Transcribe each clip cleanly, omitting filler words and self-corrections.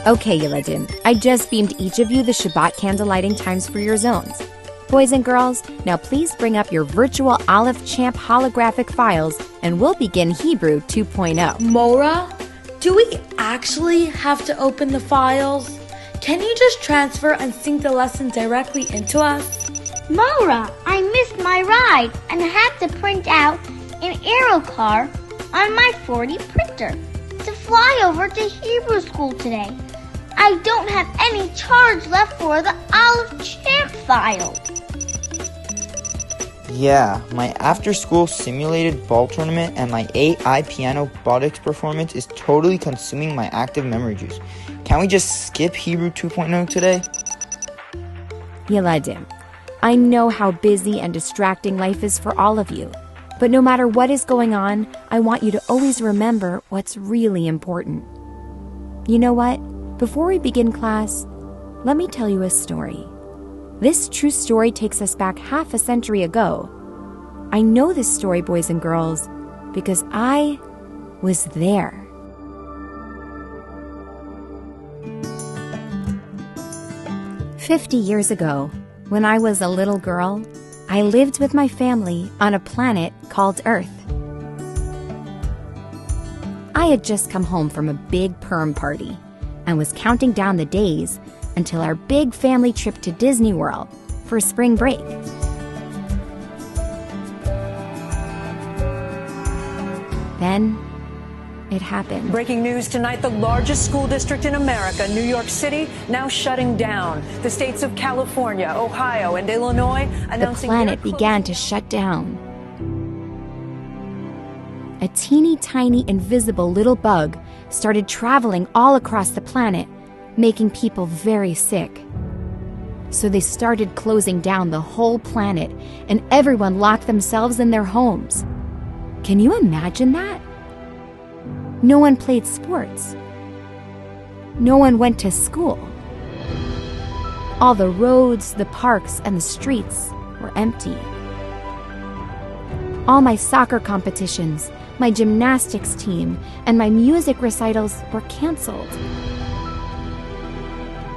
Okay, Yeladim, I just beamed each of you the Shabbat candlelighting times for your zones. Boys and girls, now please bring up your virtual Aleph Champ holographic files and we'll begin Hebrew 2.0. Mora, do we actually have to open the files? Can you just transfer and sync the lesson directly into us? Mora, I missed my ride and had to print out an arrow car on my 40 printer to fly over to Hebrew school today. I don't have any charge left for the Aleph Champ file. Yeah, my after-school simulated ball tournament and my AI piano robotics performance is totally consuming my active memory juice. Can't we just skip Hebrew 2.0 today? Yeladim, I know how busy and distracting life is for all of you, but no matter what is going on, I want you to always remember what's really important. You know what? Before we begin class, let me tell you a story. This true story takes us back half a century ago. I know this story, boys and girls, because I was there. "50 years ago, when I was a little girl, I lived with my family on a planet called Earth. I had just come home from a big perm party and was counting down the days until our big family trip to Disney World for spring break. Then it happened. Breaking news tonight, the largest school district in America, New York City, now shutting down. The states of California, Ohio, and Illinois announcing the planet began to shut down. A teeny tiny invisible little bug started traveling all across the planet, making people very sick. So they started closing down the whole planet, and everyone locked themselves in their homes. Can you imagine that? No one played sports. No one went to school. All the roads, the parks, and the streets were empty. All my soccer competitions, my gymnastics team, and my music recitals were canceled.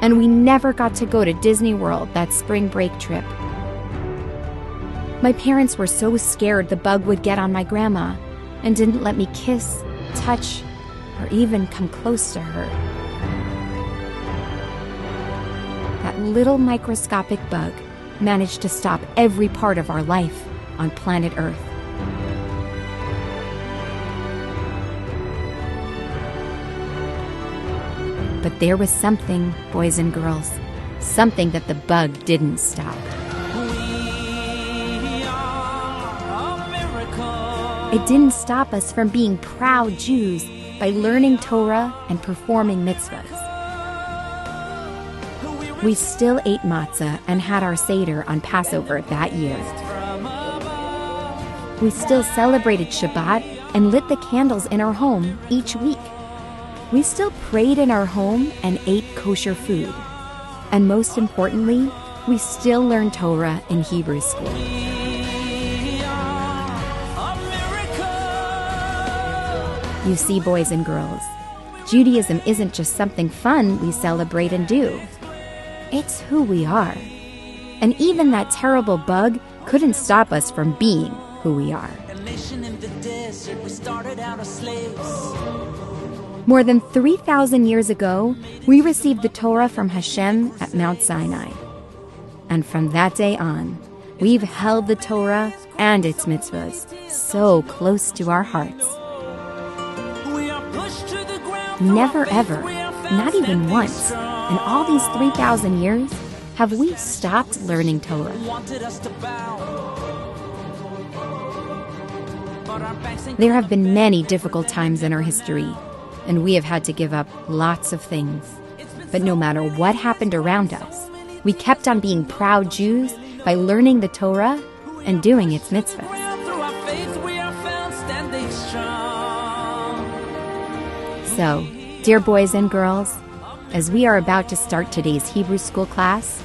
And we never got to go to Disney World that spring break trip. My parents were so scared the bug would get on my grandma and didn't let me kiss, touch, or even come close to her. That little microscopic bug managed to stop every part of our life on planet Earth. But there was something, boys and girls, something that the bug didn't stop. It didn't stop us from being proud Jews by learning Torah and performing mitzvahs. We still ate matzah and had our Seder on Passover that year. We still celebrated Shabbat and lit the candles in our home each week. We still prayed in our home and ate kosher food. And most importantly, we still learned Torah in Hebrew school. You see, boys and girls, Judaism isn't just something fun we celebrate and do. It's who we are. And even that terrible bug couldn't stop us from being who we are. More than 3,000 years ago, we received the Torah from Hashem at Mount Sinai. And from that day on, we've held the Torah and its mitzvahs so close to our hearts. Never ever, not even once, in all these 3,000 years, have we stopped learning Torah. There have been many difficult times in our history, and we have had to give up lots of things. But no matter what happened around us, we kept on being proud Jews by learning the Torah and doing its mitzvahs. So, dear boys and girls, as we are about to start today's Hebrew school class,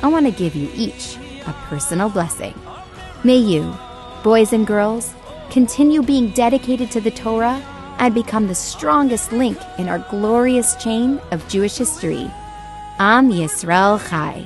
I want to give you each a personal blessing. May you, boys and girls, continue being dedicated to the Torah I'd become the strongest link in our glorious chain of Jewish history. Am Yisrael Chai.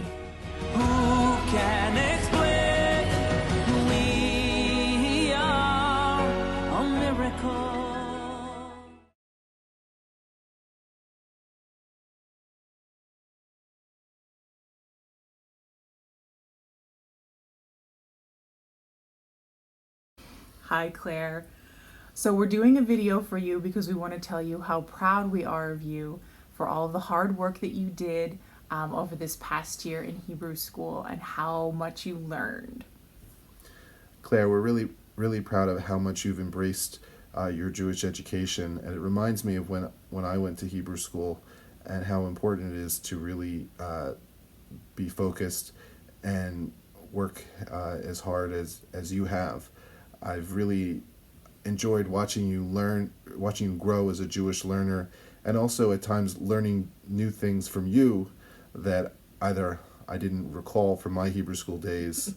Hi, Claire. So we're doing a video for you because we want to tell you how proud we are of you for all of the hard work that you did over this past year in Hebrew school and how much you learned. Claire, we're really proud of how much you've embraced your Jewish education, and it reminds me of when I went to Hebrew school and how important it is to really be focused and work as hard as you have. I've really enjoyed watching you grow as a Jewish learner, and also at times learning new things from you that either I didn't recall from my Hebrew school days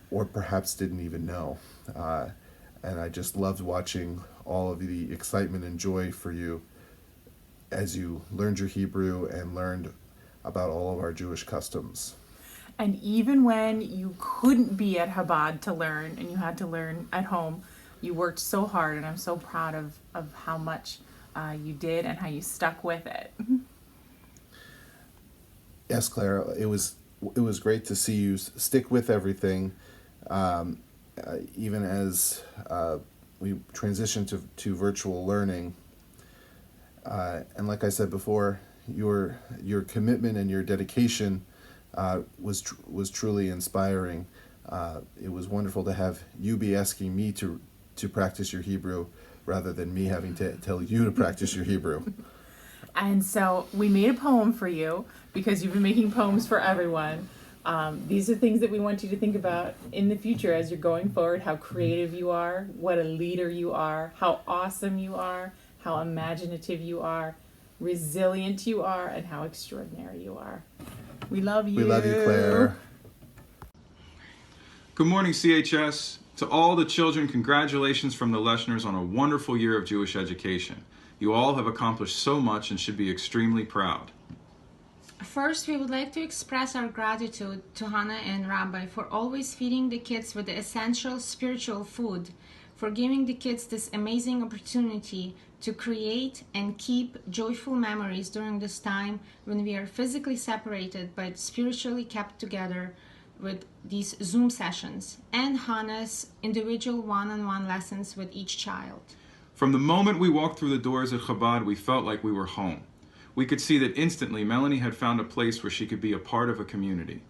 or perhaps didn't even know. And I just loved watching all of the excitement and joy for you as you learned your Hebrew and learned about all of our Jewish customs. And even when you couldn't be at Chabad to learn and you had to learn at home, you worked so hard, and I'm so proud of how much you did and how you stuck with it. Yes, Claire, it was great to see you stick with everything, even as we transitioned to virtual learning. And like I said before, your commitment and your dedication was truly inspiring. It was wonderful to have you be asking me to practice your Hebrew rather than me having to tell you to practice your Hebrew. And so we made a poem for you because you've been making poems for everyone. These are things that we want you to think about in the future as you're going forward, how creative you are, what a leader you are, how awesome you are, how imaginative you are, resilient you are, and how extraordinary you are. We love you. We love you, Claire. Good morning, CHS. To all the children, congratulations from the Leschners on a wonderful year of Jewish education. You all have accomplished so much and should be extremely proud. First, we would like to express our gratitude to Hannah and Rabbi for always feeding the kids with the essential spiritual food, for giving the kids this amazing opportunity to create and keep joyful memories during this time when we are physically separated but spiritually kept together with these Zoom sessions, and Hannah's individual one-on-one lessons with each child. From the moment we walked through the doors at Chabad, we felt like we were home. We could see that instantly Melanie had found a place where she could be a part of a community.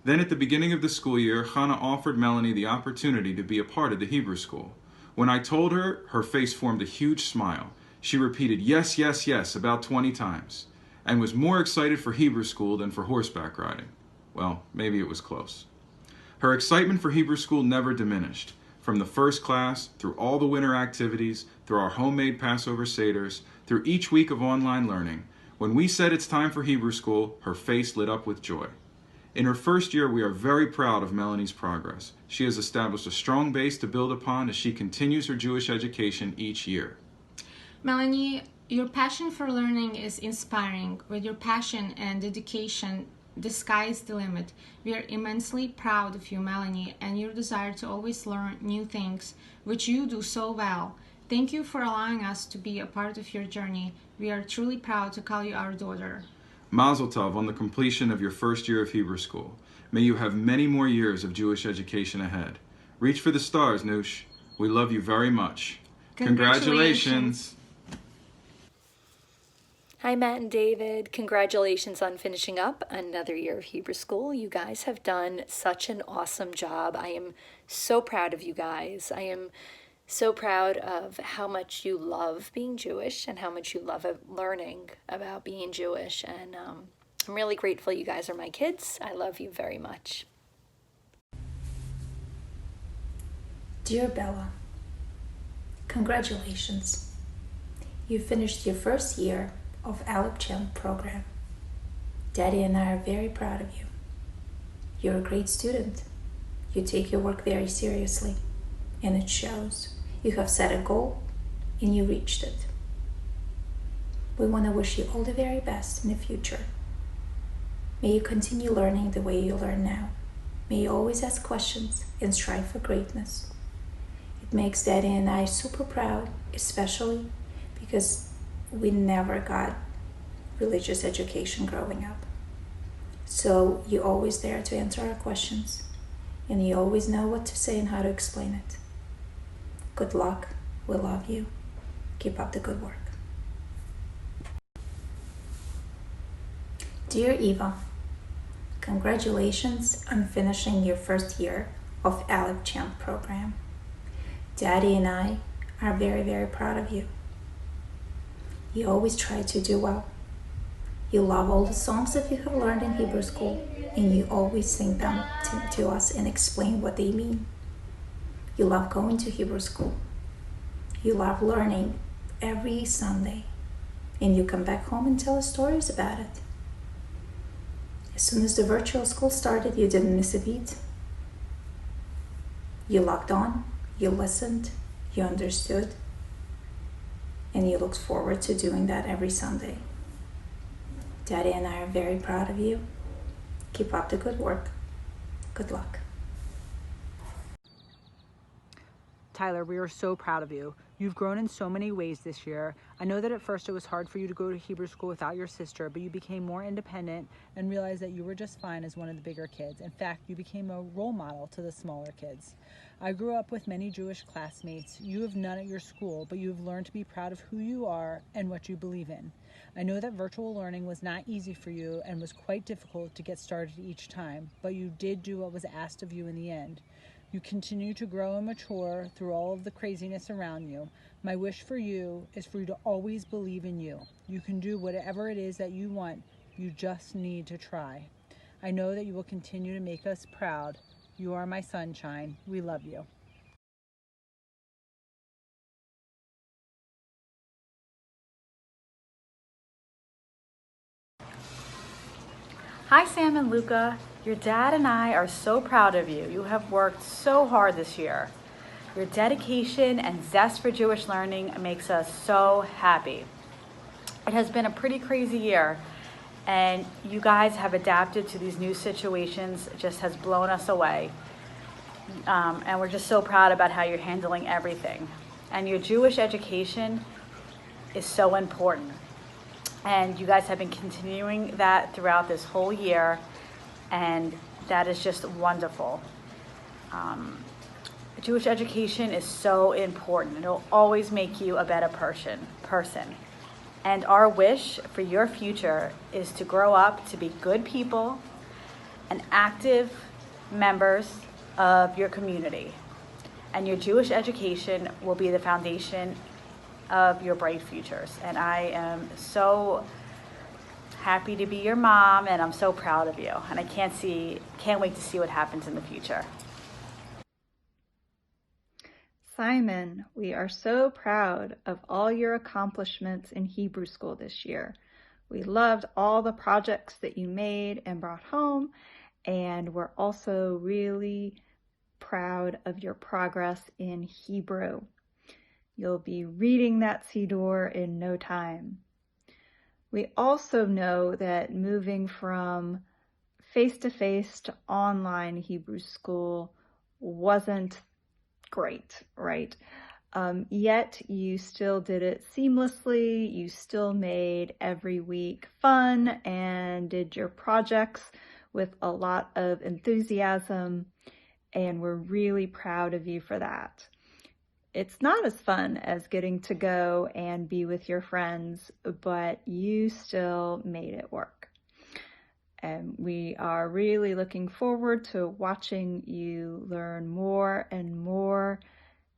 Then at the beginning of the school year, Hannah offered Melanie the opportunity to be a part of the Hebrew school. When I told her, her face formed a huge smile. She repeated yes, yes, yes about 20 times, and was more excited for Hebrew school than for horseback riding. Well, maybe it was close. Her excitement for Hebrew school never diminished. From the first class, through all the winter activities, through our homemade Passover Seders, through each week of online learning, when we said it's time for Hebrew school, her face lit up with joy. In her first year, we are very proud of Melanie's progress. She has established a strong base to build upon as she continues her Jewish education each year. Melanie, your passion for learning is inspiring. With your passion and dedication, the sky is the limit. We are immensely proud of you, Melanie, and your desire to always learn new things, which you do so well. Thank you for allowing us to be a part of your journey. We are truly proud to call you our daughter. Mazel tov on the completion of your first year of Hebrew school. May you have many more years of Jewish education ahead. Reach for the stars, Noosh. We love you very much. Congratulations. Hi, Matt and David. Congratulations on finishing up another year of Hebrew school. You guys have done such an awesome job. I am so proud of you guys. I am so proud of how much you love being Jewish and how much you love learning about being Jewish. And I'm really grateful you guys are my kids. I love you very much. Dear Bella, congratulations. You finished your first year of Aleph Jump program. Daddy and I are very proud of you. You're a great student. You take your work very seriously, and it shows. You have set a goal and you reached it. We want to wish you all the very best in the future. May you continue learning the way you learn now. May you always ask questions and strive for greatness. It makes Daddy and I super proud, especially because we never got religious education growing up. So you're always there to answer our questions, and you always know what to say and how to explain it. Good luck. We love you. Keep up the good work. Dear Eva, congratulations on finishing your first year of Aleph Champ program. Daddy and I are very, very proud of you. You always try to do well. You love all the songs that you have learned in Hebrew school, and you always sing them to us and explain what they mean. You love going to Hebrew school. You love learning every Sunday, and you come back home and tell us stories about it. As soon as the virtual school started, you didn't miss a beat. You logged on, you listened, you understood, and you looked forward to doing that every Sunday. Daddy and I are very proud of you. Keep up the good work. Good luck. Tyler, we are so proud of you. You've grown in so many ways this year. I know that at first it was hard for you to go to Hebrew school without your sister, but you became more independent and realized that you were just fine as one of the bigger kids. In fact, you became a role model to the smaller kids. I grew up with many Jewish classmates. You have none at your school, but you have learned to be proud of who you are and what you believe in. I know that virtual learning was not easy for you and was quite difficult to get started each time, but you did do what was asked of you in the end. You continue to grow and mature through all of the craziness around you. My wish for you is for you to always believe in you. You can do whatever it is that you want. You just need to try. I know that you will continue to make us proud. You are my sunshine. We love you. Hi, Sam and Luca. Your dad and I are so proud of you. You have worked so hard this year. Your dedication and zest for Jewish learning makes us so happy. It has been a pretty crazy year, and you guys have adapted to these new situations. It just has blown us away. And we're just so proud about how you're handling everything. And your Jewish education is so important. And you guys have been continuing that throughout this whole year, and that is just wonderful. Jewish education is so important. It'll always make you a better person. And our wish for your future is to grow up to be good people and active members of your community. And your Jewish education will be the foundation of your bright futures. And I am so happy to be your mom, and I'm so proud of you. And I can't wait to see what happens in the future. Simon, we are so proud of all your accomplishments in Hebrew school this year. We loved all the projects that you made and brought home, and we're also really proud of your progress in Hebrew. You'll be reading that Siddur in no time. We also know that moving from face-to-face to online Hebrew school wasn't great, right? Yet you still did it seamlessly. You still made every week fun and did your projects with a lot of enthusiasm, and we're really proud of you for that. It's not as fun as getting to go and be with your friends, but you still made it work. And we are really looking forward to watching you learn more and more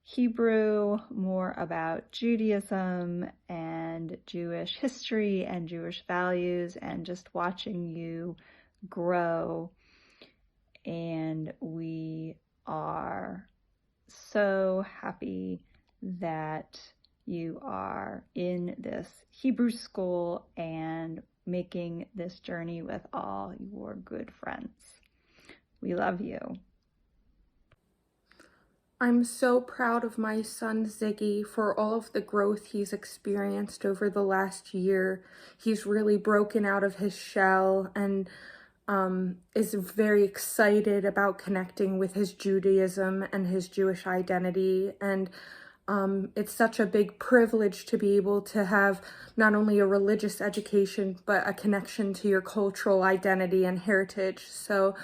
Hebrew, more about Judaism and Jewish history and Jewish values, and just watching you grow. And we are so happy that you are in this Hebrew school and making this journey with all your good friends. We love you. I'm so proud of my son Ziggy for all of the growth he's experienced over the last year. He's really broken out of his shell and is very excited about connecting with his Judaism and his Jewish identity. And it's such a big privilege to be able to have not only a religious education, but a connection to your cultural identity and heritage. So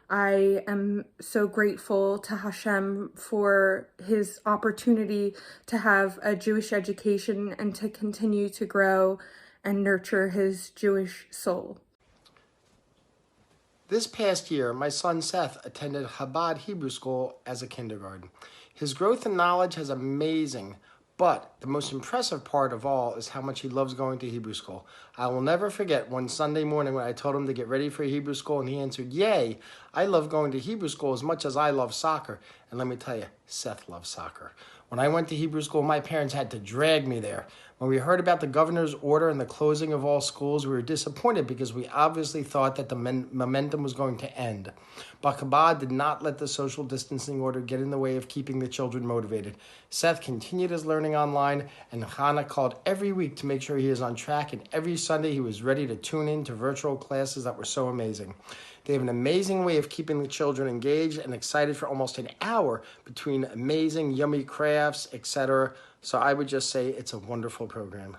I am so grateful to Hashem for his opportunity to have a Jewish education and to continue to grow and nurture his Jewish soul. This past year, my son Seth attended Chabad Hebrew School as a kindergarten. His growth in knowledge is amazing, but the most impressive part of all is how much he loves going to Hebrew school. I will never forget one Sunday morning when I told him to get ready for Hebrew school, and he answered, "Yay, I love going to Hebrew school as much as I love soccer." And let me tell you, Seth loves soccer. When I went to Hebrew school, my parents had to drag me there. When we heard about the governor's order and the closing of all schools, we were disappointed because we obviously thought that the momentum was going to end. But Chabad did not let the social distancing order get in the way of keeping the children motivated. Seth continued his learning online, and Hannah called every week to make sure he is on track, and every Sunday he was ready to tune in to virtual classes that were so amazing. They have an amazing way of keeping the children engaged and excited for almost an hour between amazing, yummy crafts, etc. So I would just say it's a wonderful program.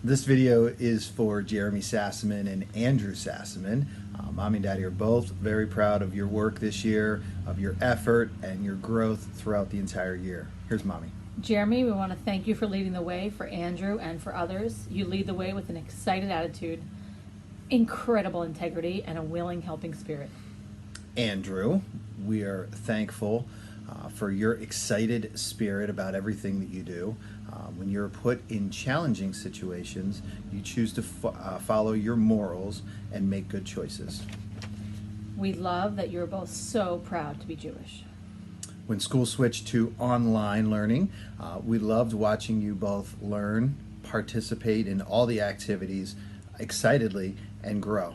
This video is for Jeremy Sassaman and Andrew Sassaman. Mommy and Daddy are both very proud of your work this year, of your effort, and your growth throughout the entire year. Here's Mommy. Jeremy, we want to thank you for leading the way for Andrew and for others. You lead the way with an excited attitude, incredible integrity, and a willing, helping spirit. Andrew, we are thankful for your excited spirit about everything that you do. When you're put in challenging situations, you choose to follow your morals and make good choices. We love that you're both so proud to be Jewish. When school switched to online learning, we loved watching you both learn, participate in all the activities excitedly, and grow.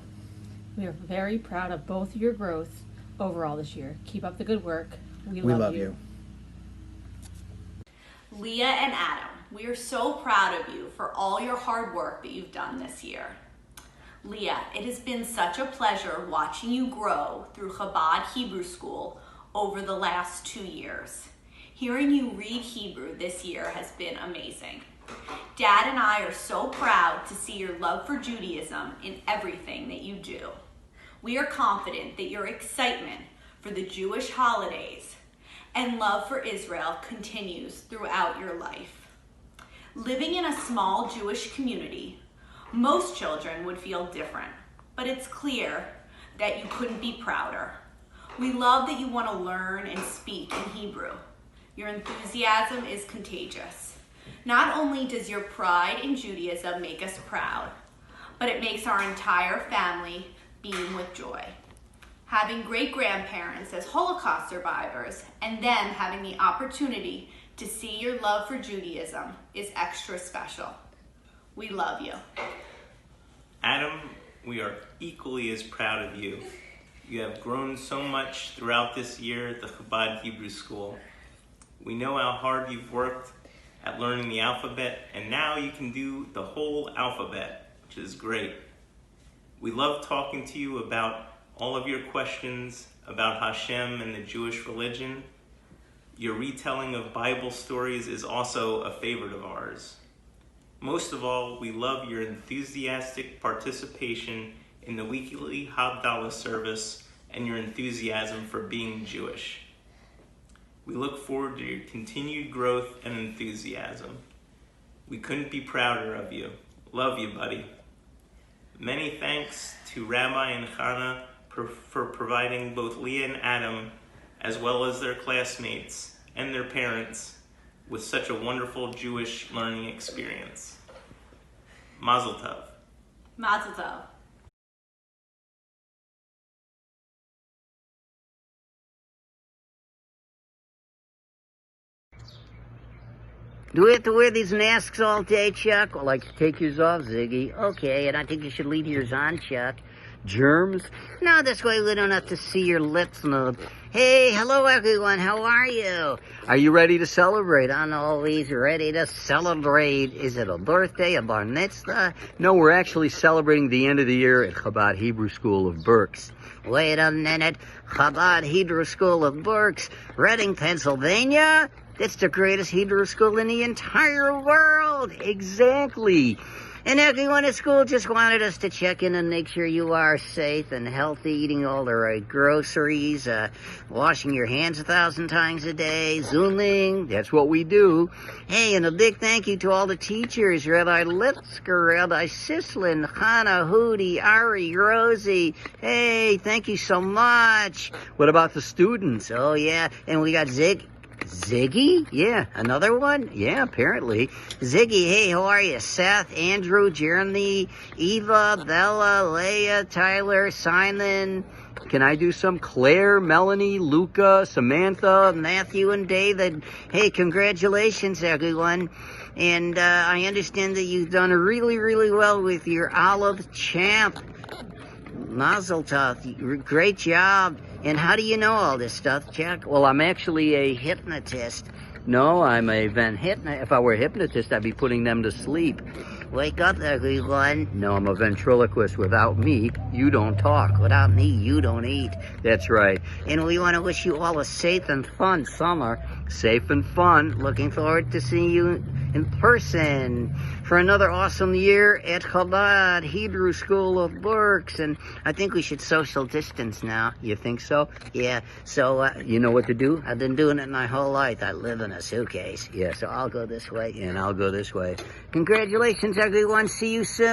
We are very proud of both your growth overall this year. Keep up the good work. We love you. Leah and Adam, we are so proud of you for all your hard work that you've done this year. Leah, it has been such a pleasure watching you grow through Chabad Hebrew School over the last 2 years. Hearing you read Hebrew this year has been amazing. Dad and I are so proud to see your love for Judaism in everything that you do. We are confident that your excitement for the Jewish holidays and love for Israel continues throughout your life. Living in a small Jewish community, most children would feel different, but it's clear that you couldn't be prouder. We love that you want to learn and speak in Hebrew. Your enthusiasm is contagious. Not only does your pride in Judaism make us proud, but it makes our entire family beam with joy. Having great-grandparents as Holocaust survivors and then having the opportunity to see your love for Judaism is extra special. We love you. Adam, we are equally as proud of you. You have grown so much throughout this year at the Chabad Hebrew School. We know how hard you've worked at learning the alphabet, and now you can do the whole alphabet, which is great. We love talking to you about all of your questions about Hashem and the Jewish religion. Your retelling of Bible stories is also a favorite of ours. Most of all, we love your enthusiastic participation in the weekly Havdalah service and your enthusiasm for being Jewish. We look forward to your continued growth and enthusiasm. We couldn't be prouder of you. Love you, buddy. Many thanks to Rabbi and Hannah for providing both Leah and Adam, as well as their classmates and their parents, with such a wonderful Jewish learning experience. Mazel tov. Mazel tov. Do we have to wear these masks all day, Chuck? Well, like to take yours off, Ziggy. Okay, and I think you should leave yours on, Chuck. Germs? No, this way we don't have to see your lips move. Hey, hello everyone, how are you? Are you ready to celebrate? I'm always ready to celebrate. Is it a birthday, a bar mitzvah? No, we're actually celebrating the end of the year at Chabad Hebrew School of Berks. Wait a minute, Chabad Hebrew School of Berks, Reading, Pennsylvania? That's the greatest Hebrew school in the entire world. Exactly. And everyone at school just wanted us to check in and make sure you are safe and healthy, eating all the right groceries, washing your hands 1,000 times a day, Zooming. That's what we do. Hey, and a big thank you to all the teachers, Rabbi Lipsker, Rabbi Sislin, Hannah, Hootie, Ari, Rosie. Hey, thank you so much. What about the students? Oh, yeah, and we got Ziggy? Yeah, another one? Yeah, apparently. Ziggy, hey, how are you? Seth, Andrew, Jeremy, Eva, Bella, Leah, Tyler, Simon. Can I do some? Claire, Melanie, Luca, Samantha, Matthew, and David. Hey, congratulations, everyone. And I understand that you've done really, really well with your Olive Champ. Mazel tov. Great job. And how do you know all this stuff, Jack? Well, I'm actually a hypnotist. No, I'm a hypnotist. If I were a hypnotist, I'd be putting them to sleep. Wake up, everyone. No, I'm a ventriloquist. Without me, you don't talk. Without me, you don't eat. That's right. And we want to wish you all a safe and fun summer. Safe and fun. Looking forward to seeing you in person for another awesome year at Chabad Hebrew School of Berks. And I think we should social distance now. You think so? Yeah. So, you know what to do? I've been doing it my whole life. I live in a suitcase. Yeah, so I'll go this way and I'll go this way. Congratulations, everyone. See you soon.